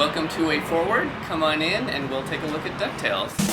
Welcome to WayForward. Come on in and we'll take a look at DuckTales.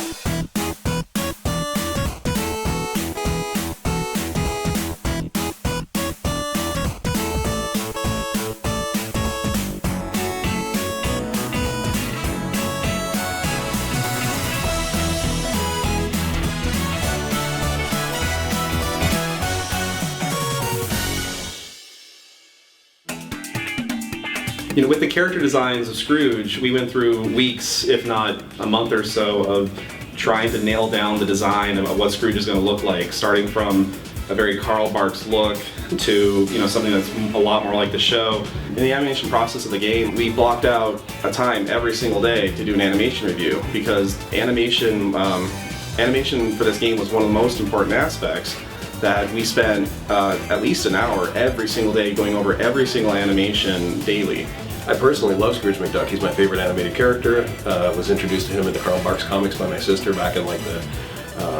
You know, with the character designs of Scrooge, we went through weeks, if not a month or so, of trying to nail down the design of what Scrooge is going to look like, starting from a very Carl Barks look to, you know, something that's a lot more like the show. In the animation process of the game, we blocked out a time every single day to do an animation review, because animation for this game was one of the most important aspects. That we spent at least an hour every single day going over every single animation daily. I personally love Scrooge McDuck. He's my favorite animated character. Was introduced to him in the Carl Barks comics by my sister back in like the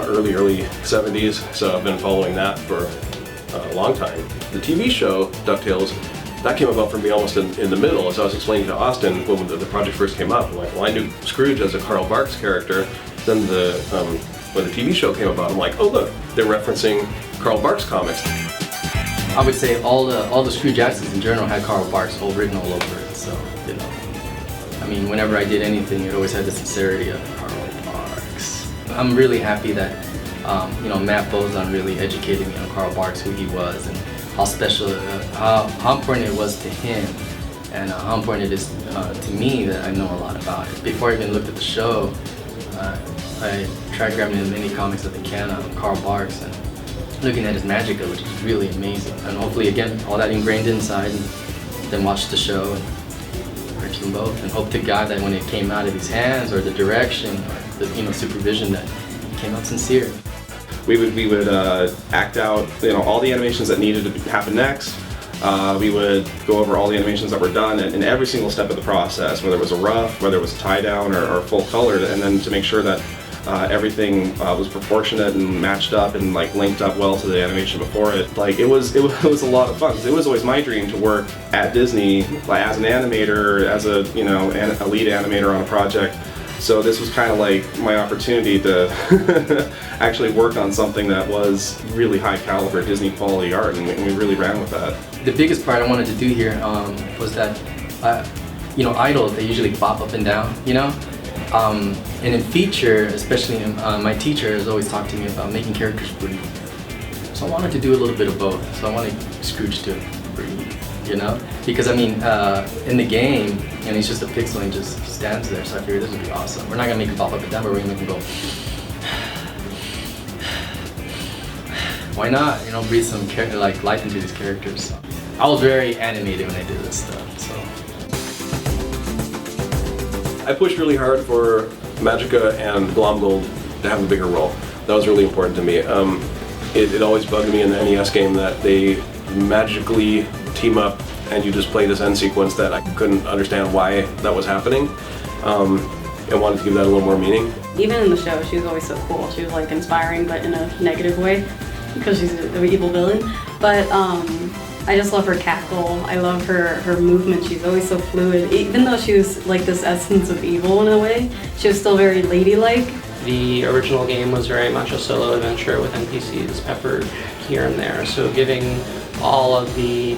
early 70s, so I've been following that for a long time. The TV show, DuckTales, that came about for me almost in the middle. As I was explaining to Austin when the project first came up, I'm like, well, I knew Scrooge as a Carl Barks character. Then when the TV show came about, I'm like, oh look, they're referencing Carl Barks comics. I would say all the Scrooge accents in general had Carl Barks all written all over it. So, you know, I mean, whenever I did anything, it always had the sincerity of Carl Barks. I'm really happy that, you know, Matt Bozon really educated me on Carl Barks, who he was, and how special, how important it was to him, and how important it is to me that I know a lot about it. Before I even looked at the show, I tried grabbing as many comics as I can on Carl Barks and looking at his Magica, which is really amazing. And hopefully, again, all that ingrained inside, and then watch the show and purchase them both, and hope to God that when it came out of his hands, or the direction, or the supervision, that it came out sincere. We would act out, you know, all the animations that needed to happen next. We would go over all the animations that were done in every single step of the process, whether it was a rough, whether it was a tie down, or full colored, and then to make sure that everything was proportionate and matched up and like linked up well to the animation before it. Like it was a lot of fun, because it was always my dream to work at Disney as an animator, as a a lead animator on a project. So this was kind of like my opportunity to actually work on something that was really high caliber Disney quality art, and we really ran with that. The biggest part I wanted to do here was that, you know, idols, they usually bop up and down, you know? And in feature, especially my teacher has always talked to me about making characters breathe. So I wanted to do a little bit of both. So I wanted Scrooge to breathe, you know? Because I mean, in the game, and he's just a pixel and he just stands there, so I figured this would be awesome. We're not gonna make him pop up and down, but we're gonna make him go. Why not? You know, breathe some like life into these characters. So I was very animated when I did this stuff. So I pushed really hard for Magica and Glomgold to have a bigger role. That was really important to me. It always bugged me in the NES game that they magically team up and you just play this end sequence that I couldn't understand why that was happening. I wanted to give that a little more meaning. Even in the show, she was always so cool. She was like inspiring, but in a negative way, because she's an evil villain. But I just love her cackle. I love her movement. She's always so fluid. Even though she was like this essence of evil in a way, she was still very ladylike. The original game was very much a solo adventure with NPCs peppered here and there, so giving all of the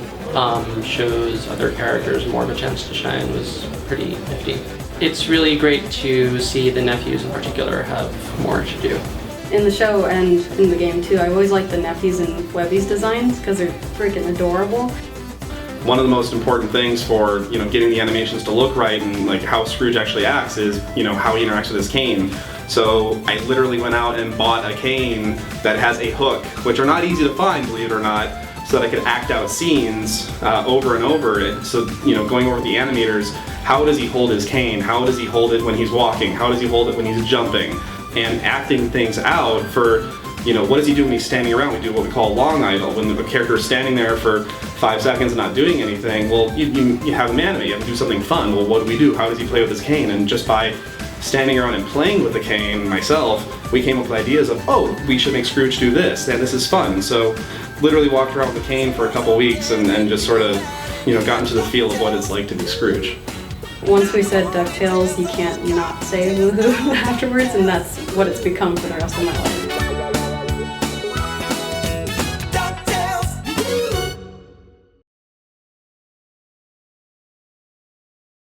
show's other characters more of a chance to shine was pretty nifty. It's really great to see the nephews in particular have more to do. In the show and in the game too, I always like the nephews and Webby's designs because they're freaking adorable. One of the most important things for, you know, getting the animations to look right and like how Scrooge actually acts is, you know, how he interacts with his cane. So I literally went out and bought a cane that has a hook, which are not easy to find, believe it or not, so that I could act out scenes over and over. So, you know, going over with the animators, how does he hold his cane? How does he hold it when he's walking? How does he hold it when he's jumping? And acting things out for, you know, what does he do when he's standing around? We do what we call a long idle. When the character is standing there for 5 seconds and not doing anything, well, you have him animate, you have to do something fun. Well, what do? How does he play with his cane? And just by standing around and playing with the cane myself, we came up with ideas of, oh, we should make Scrooge do this, and this is fun. So literally walked around with the cane for a couple weeks and just sort of, you know, got into the feel of what it's like to be Scrooge. once we said DuckTales, you can't not say woohoo afterwards, and that's what it's become for the rest of my life.